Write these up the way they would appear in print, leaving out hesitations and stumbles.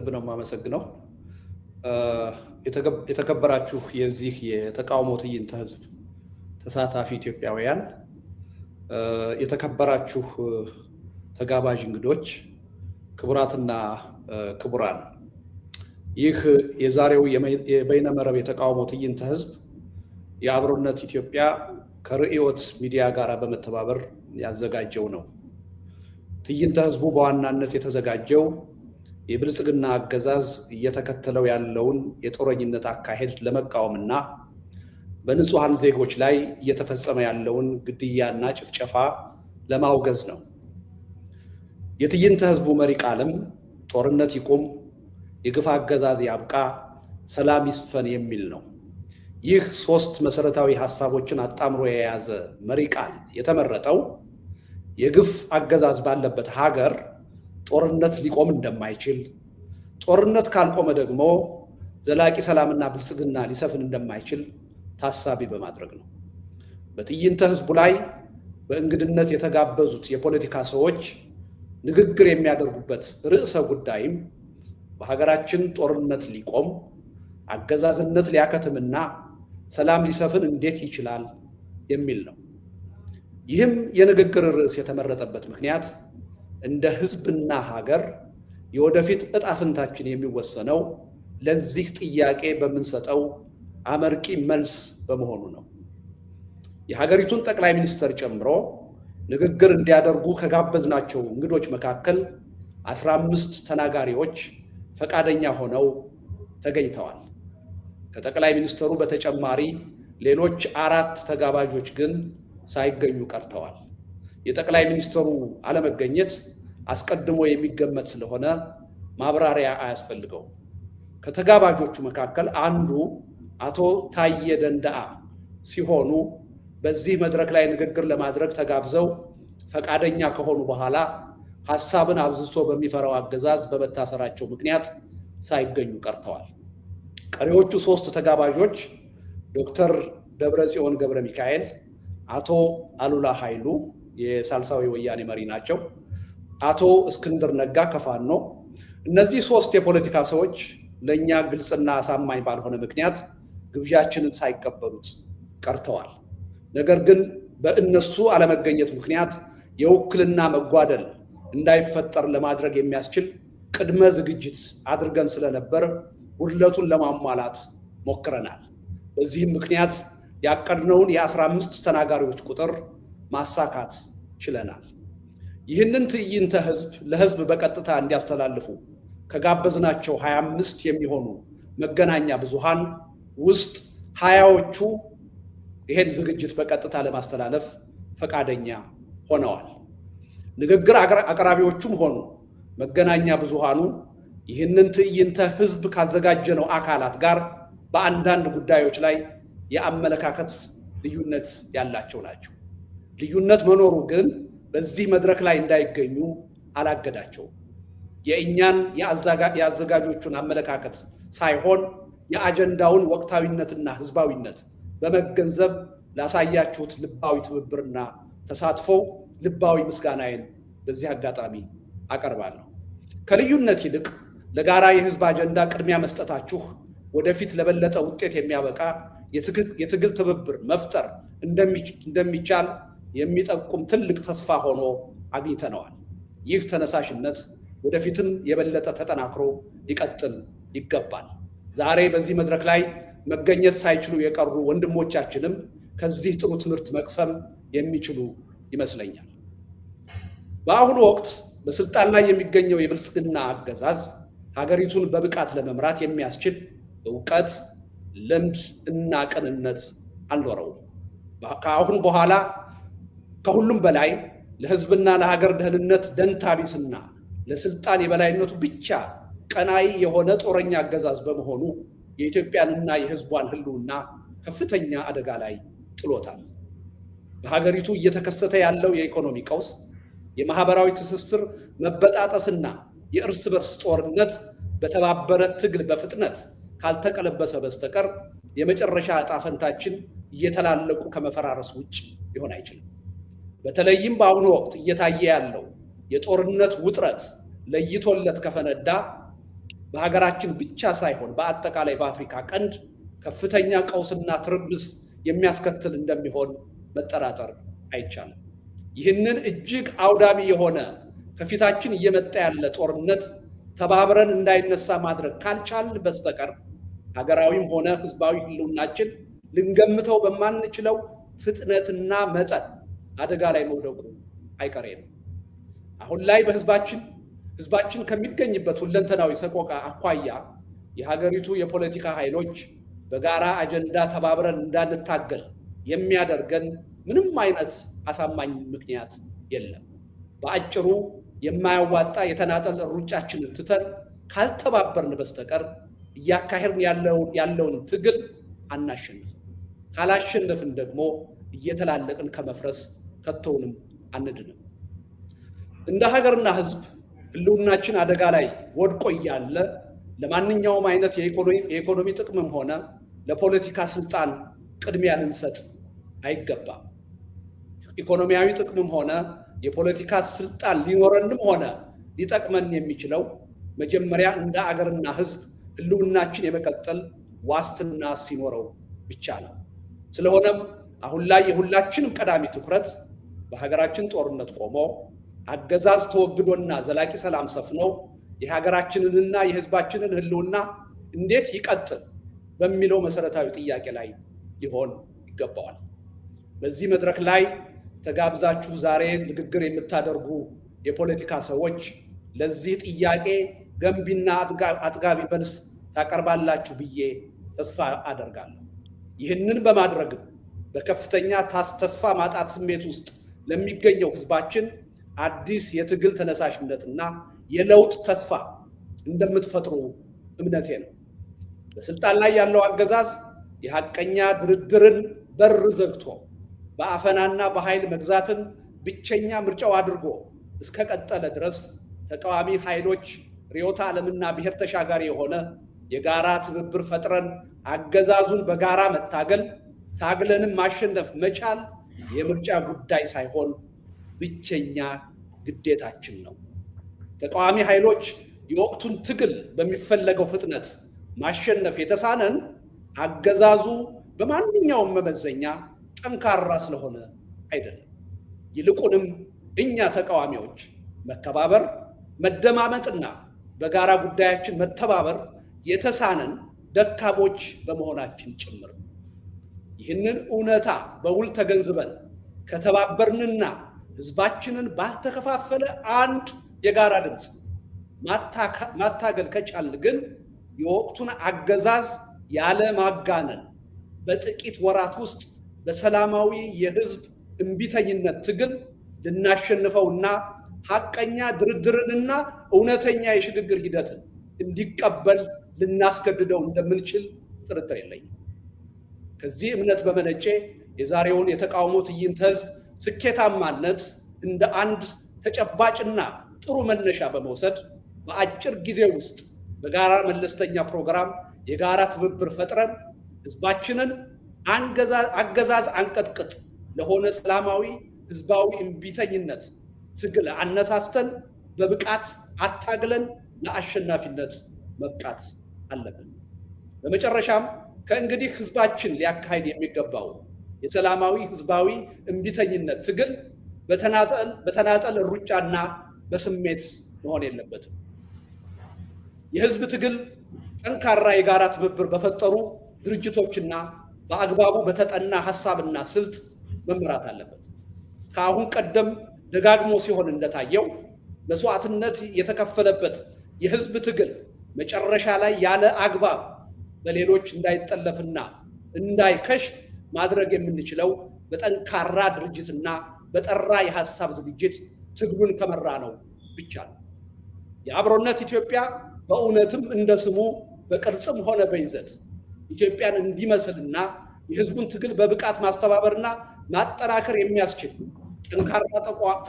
ነው የማመሰግነው። የተከበራችሁ የዚህ የተቃውሞ ትዕይንተ ህዝብ ተሳታፊ ኢትዮጵያውያን፣ የተከበራችሁ ተጋባዥ እንግዶች፣ ክቡራትና ክቡራን፣ ይህ የዛሬው የበይነመረብ የተቃውሞ ትዕይንተ ህዝብ የአብሮነት ኢትዮጵያ ከርዕዮት ሚዲያ ጋር በመተባበር ያዘጋጀው ነው። ትዕይንተ ህዝቡ በዋናነት የተዘጋጀው የብልጽግና አገዛዝ እየተከተለው ያለውን የጦረኝነት አካሄድ ለመቃወምና በንጹሃን ዜጎች ላይ እየተፈጸመ ያለውን ግድያና ጭፍጨፋ ለማውገዝ ነው። የትዕይንተ ህዝቡ መሪ ቃልም ጦርነት ይቁም፣ የግፍ አገዛዝ ያብቃ፣ ሰላም ይስፈን የሚል ነው። ይህ ሶስት መሰረታዊ ሀሳቦችን አጣምሮ የያዘ መሪ ቃል የተመረጠው የግፍ አገዛዝ ባለበት ሀገር ጦርነት ሊቆም እንደማይችል፣ ጦርነት ካልቆመ ደግሞ ዘላቂ ሰላምና ብልጽግና ሊሰፍን እንደማይችል ታሳቢ በማድረግ ነው። በትዕይንተ ህዝቡ ላይ በእንግድነት የተጋበዙት የፖለቲካ ሰዎች ንግግር የሚያደርጉበት ርዕሰ ጉዳይም በሀገራችን ጦርነት ሊቆም፣ አገዛዝነት ሊያከትምና ሰላም ሊሰፍን እንዴት ይችላል የሚል ነው። ይህም የንግግር ርዕስ የተመረጠበት ምክንያት እንደ ህዝብና ሀገር የወደፊት ዕጣ ፈንታችን የሚወሰነው ለዚህ ጥያቄ በምንሰጠው አመርቂ መልስ በመሆኑ ነው። የሀገሪቱን ጠቅላይ ሚኒስትር ጨምሮ ንግግር እንዲያደርጉ ከጋበዝናቸው እንግዶች መካከል 15 ተናጋሪዎች ፈቃደኛ ሆነው ተገኝተዋል። ከጠቅላይ ሚኒስትሩ በተጨማሪ ሌሎች 4 ተጋባዦች ግን ሳይገኙ ቀርተዋል። የጠቅላይ ሚኒስትሩ አለመገኘት አስቀድሞ የሚገመት ስለሆነ ማብራሪያ አያስፈልገውም። ከተጋባዦቹ መካከል አንዱ አቶ ታዬ ደንደአ ሲሆኑ በዚህ መድረክ ላይ ንግግር ለማድረግ ተጋብዘው ፈቃደኛ ከሆኑ በኋላ ሐሳብን አብዝቶ በሚፈራው አገዛዝ በመታሰራቸው ምክንያት ሳይገኙ ቀርተዋል። ቀሪዎቹ 3 ተጋባዦች ዶክተር ደብረጽዮን ገብረ ሚካኤል፣ አቶ አሉላ ኃይሉ የሳልሳዊ ወያኔ መሪ ናቸው፣ አቶ እስክንድር ነጋ ከፋኖ። እነዚህ 3 የፖለቲካ ሰዎች ለእኛ ግልጽና አሳማኝ ባልሆነ ምክንያት ግብዣችንን ሳይቀበሉት ቀርተዋል። ነገር ግን በእነሱ አለመገኘት ምክንያት የውክልና መጓደል እንዳይፈጠር ለማድረግ የሚያስችል ቅድመ ዝግጅት አድርገን ስለነበር ጉድለቱን ለማሟላት ሞክረናል። በዚህም ምክንያት ያቀድነውን የ15 ተናጋሪዎች ቁጥር ማሳካት ችለናል። ይህንን ትዕይንተ ህዝብ ለህዝብ በቀጥታ እንዲያስተላልፉ ከጋበዝናቸው 25 የሚሆኑ መገናኛ ብዙሃን ውስጥ 20ዎቹ ይሄን ዝግጅት በቀጥታ ለማስተላለፍ ፈቃደኛ ሆነዋል። ንግግር አቅራቢዎቹም ሆኑ መገናኛ ብዙሃኑ ይህንን ትዕይንተ ህዝብ ካዘጋጀነው አካላት ጋር በአንዳንድ ጉዳዮች ላይ የአመለካከት ልዩነት ያላቸው ናቸው። ልዩነት መኖሩ ግን በዚህ መድረክ ላይ እንዳይገኙ አላገዳቸውም። የእኛን የአዘጋጆቹን አመለካከት ሳይሆን የአጀንዳውን ወቅታዊነትና ህዝባዊነት በመገንዘብ ላሳያችሁት ልባዊ ትብብርና ተሳትፎ ልባዊ ምስጋናዬን በዚህ አጋጣሚ አቀርባለሁ። ከልዩነት ይልቅ ለጋራ የህዝብ አጀንዳ ቅድሚያ መስጠታችሁ ወደፊት ለበለጠ ውጤት የሚያበቃ የትግል ትብብር መፍጠር እንደሚቻል የሚጠቁም ትልቅ ተስፋ ሆኖ አግኝተነዋል። ይህ ተነሳሽነት ወደፊትም የበለጠ ተጠናክሮ ሊቀጥል ይገባል። ዛሬ በዚህ መድረክ ላይ መገኘት ሳይችሉ የቀሩ ወንድሞቻችንም ከዚህ ጥሩ ትምህርት መቅሰም የሚችሉ ይመስለኛል። በአሁኑ ወቅት በስልጣን ላይ የሚገኘው የብልጽግና አገዛዝ ሀገሪቱን በብቃት ለመምራት የሚያስችል እውቀት፣ ልምድ እና ቅንነት አልኖረውም። ከአሁን በኋላ ከሁሉም በላይ ለህዝብና ለሀገር ደህንነት ደንታ ቢስና ለስልጣን የበላይነቱ ብቻ ቀናይ የሆነ ጦረኛ አገዛዝ በመሆኑ የኢትዮጵያንና የህዝቧን ህልውና ከፍተኛ አደጋ ላይ ጥሎታል። በሀገሪቱ እየተከሰተ ያለው የኢኮኖሚ ቀውስ፣ የማህበራዊ ትስስር መበጣጠስና የእርስ በርስ ጦርነት በተባበረ ትግል በፍጥነት ካልተቀለበሰ በስተቀር የመጨረሻ ዕጣ ፈንታችን እየተላለቁ ከመፈራረስ ውጭ ሊሆን አይችልም። በተለይም በአሁኑ ወቅት እየታየ ያለው የጦርነት ውጥረት ለይቶለት ከፈነዳ በሀገራችን ብቻ ሳይሆን በአጠቃላይ በአፍሪካ ቀንድ ከፍተኛ ቀውስና ትርምስ የሚያስከትል እንደሚሆን መጠራጠር አይቻልም። ይህንን እጅግ አውዳሚ የሆነ ከፊታችን እየመጣ ያለ ጦርነት ተባብረን እንዳይነሳ ማድረግ ካልቻልን በስተቀር ሀገራዊም ሆነ ህዝባዊ ህልውናችን ልንገምተው በማንችለው ፍጥነትና መጠን አደጋ ላይ መውደቁ አይቀሬ ነው። አሁን ላይ ህዝባችን ከሚገኝበት ሁለንተናዊ ሰቆቃ አኳያ የሀገሪቱ የፖለቲካ ኃይሎች በጋራ አጀንዳ ተባብረን እንዳንታገል የሚያደርገን ምንም አይነት አሳማኝ ምክንያት የለም። በአጭሩ የማያዋጣ የተናጠል ሩጫችንን ትተን ካልተባበርን በስተቀር እያካሄድን ያለውን ትግል አናሸንፍም። ካላሸነፍን ደግሞ እየተላለቅን ከመፍረስ ከቶውንም አንድንም። እንደ ሀገርና ህዝብ ህልውናችን አደጋ ላይ ወድቆ እያለ ለማንኛውም አይነት የኢኮኖሚ ጥቅምም ሆነ ለፖለቲካ ስልጣን ቅድሚያ ልንሰጥ አይገባም። ኢኮኖሚያዊ ጥቅምም ሆነ የፖለቲካ ስልጣን ሊኖረንም ሆነ ሊጠቅመን የሚችለው መጀመሪያ እንደ አገርና ህዝብ ህልውናችን የመቀጠል ዋስትና ሲኖረው ብቻ ነው። ስለሆነም አሁን ላይ የሁላችንም ቀዳሚ ትኩረት በሀገራችን ጦርነት ቆሞ አገዛዝ ተወግዶና ዘላቂ ሰላም ሰፍኖ የሀገራችንንና የህዝባችንን ህልውና እንዴት ይቀጥል በሚለው መሰረታዊ ጥያቄ ላይ ሊሆን ይገባዋል። በዚህ መድረክ ላይ ተጋብዛችሁ ዛሬ ንግግር የምታደርጉ የፖለቲካ ሰዎች ለዚህ ጥያቄ ገንቢና አጥጋቢ መልስ ታቀርባላችሁ ብዬ ተስፋ አደርጋለሁ። ይህንን በማድረግም በከፍተኛ ተስፋ ማጣት ስሜት ውስጥ ለሚገኘው ህዝባችን አዲስ የትግል ተነሳሽነትና የለውጥ ተስፋ እንደምትፈጥሩ እምነቴ ነው። በስልጣን ላይ ያለው አገዛዝ የሐቀኛ ድርድርን በር ዘግቶ በአፈናና በኃይል መግዛትን ብቸኛ ምርጫው አድርጎ እስከቀጠለ ድረስ ተቃዋሚ ኃይሎች ርዕዮተ ዓለምና ብሔር ተሻጋሪ የሆነ የጋራ ትብብር ፈጥረን አገዛዙን በጋራ መታገል ታግለንም ማሸነፍ መቻል የምርጫ ጉዳይ ሳይሆን ብቸኛ ግዴታችን ነው። ተቃዋሚ ኃይሎች የወቅቱን ትግል በሚፈለገው ፍጥነት ማሸነፍ የተሳነን አገዛዙ በማንኛውም መመዘኛ ጠንካራ ስለሆነ አይደለም። ይልቁንም እኛ ተቃዋሚዎች መከባበር፣ መደማመጥና በጋራ ጉዳያችን መተባበር የተሳነን ደካሞች በመሆናችን ጭምር። ይህንን እውነታ በውል ተገንዝበን ከተባበርንና ህዝባችንን ባልተከፋፈለ አንድ የጋራ ድምፅ ማታገል ከቻልን ግን የወቅቱን አገዛዝ ያለ ማጋነን በጥቂት ወራት ውስጥ በሰላማዊ የህዝብ እምቢተኝነት ትግል ልናሸንፈውና ሐቀኛ ድርድርንና እውነተኛ የሽግግር ሂደትን እንዲቀበል ልናስገድደው እንደምንችል ጥርጥር የለኝም። ከዚህ እምነት በመነጨ የዛሬውን የተቃውሞ ትዕይንተ ህዝብ ስኬታማነት እንደ አንድ ተጨባጭና ጥሩ መነሻ በመውሰድ በአጭር ጊዜ ውስጥ በጋራ መለስተኛ ፕሮግራም የጋራ ትብብር ፈጥረን ህዝባችንን አገዛዝ አንቀጥቅጥ ለሆነ ሰላማዊ ህዝባዊ እምቢተኝነት ትግል አነሳስተን በብቃት አታግለን ለአሸናፊነት መብቃት አለብን። በመጨረሻም ከእንግዲህ ህዝባችን ሊያካሂድ የሚገባው የሰላማዊ ህዝባዊ እምቢተኝነት ትግል በተናጠል ሩጫና በስሜት መሆን የለበትም። የህዝብ ትግል ጠንካራ የጋራ ትብብር በፈጠሩ ድርጅቶችና በአግባቡ በተጠና ሐሳብና ስልት መምራት አለበት። ከአሁን ቀደም ደጋግሞ ሲሆን እንደታየው መስዋዕትነት የተከፈለበት የህዝብ ትግል መጨረሻ ላይ ያለ አግባብ በሌሎች እንዳይጠለፍና እንዳይከሽፍ ማድረግ የምንችለው በጠንካራ ድርጅትና በጠራ የሐሳብ ዝግጅት ትግሉን ከመራ ነው ብቻ ነው። የአብሮነት ኢትዮጵያ በእውነትም እንደ ስሙ በቅርጽም ሆነ በይዘት ኢትዮጵያን እንዲመስልና የህዝቡን ትግል በብቃት ማስተባበርና ማጠናከር የሚያስችል ጠንካራ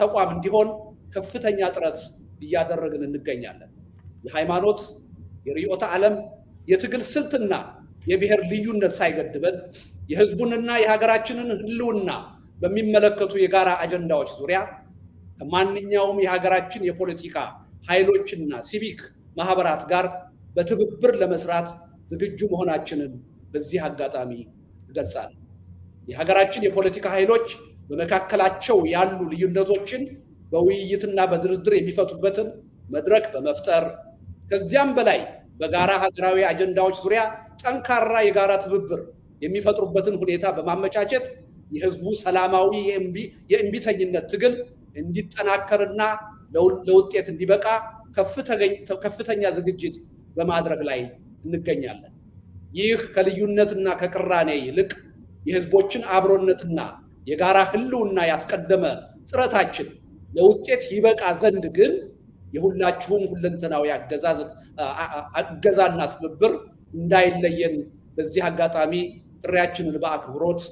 ተቋም እንዲሆን ከፍተኛ ጥረት እያደረግን እንገኛለን። የሃይማኖት፣ የርዕዮተ ዓለም፣ የትግል ስልትና የብሔር ልዩነት ሳይገድበን የህዝቡንና የሀገራችንን ህልውና በሚመለከቱ የጋራ አጀንዳዎች ዙሪያ ከማንኛውም የሀገራችን የፖለቲካ ኃይሎችና ሲቪክ ማህበራት ጋር በትብብር ለመስራት ዝግጁ መሆናችንን በዚህ አጋጣሚ እገልጻለሁ። የሀገራችን የፖለቲካ ኃይሎች በመካከላቸው ያሉ ልዩነቶችን በውይይትና በድርድር የሚፈቱበትን መድረክ በመፍጠር ከዚያም በላይ በጋራ ሀገራዊ አጀንዳዎች ዙሪያ ጠንካራ የጋራ ትብብር የሚፈጥሩበትን ሁኔታ በማመቻቸት የህዝቡ ሰላማዊ የእምቢተኝነት ትግል እንዲጠናከርና ለውጤት እንዲበቃ ከፍተኛ ዝግጅት በማድረግ ላይ እንገኛለን። ይህ ከልዩነትና ከቅራኔ ይልቅ የህዝቦችን አብሮነትና የጋራ ህልውና ያስቀደመ ጥረታችን ለውጤት ይበቃ ዘንድ ግን የሁላችሁም ሁለንተናዊ እገዛና ትብብር እንዳይለየን በዚህ አጋጣሚ ጥሪያችንን በአክብሮት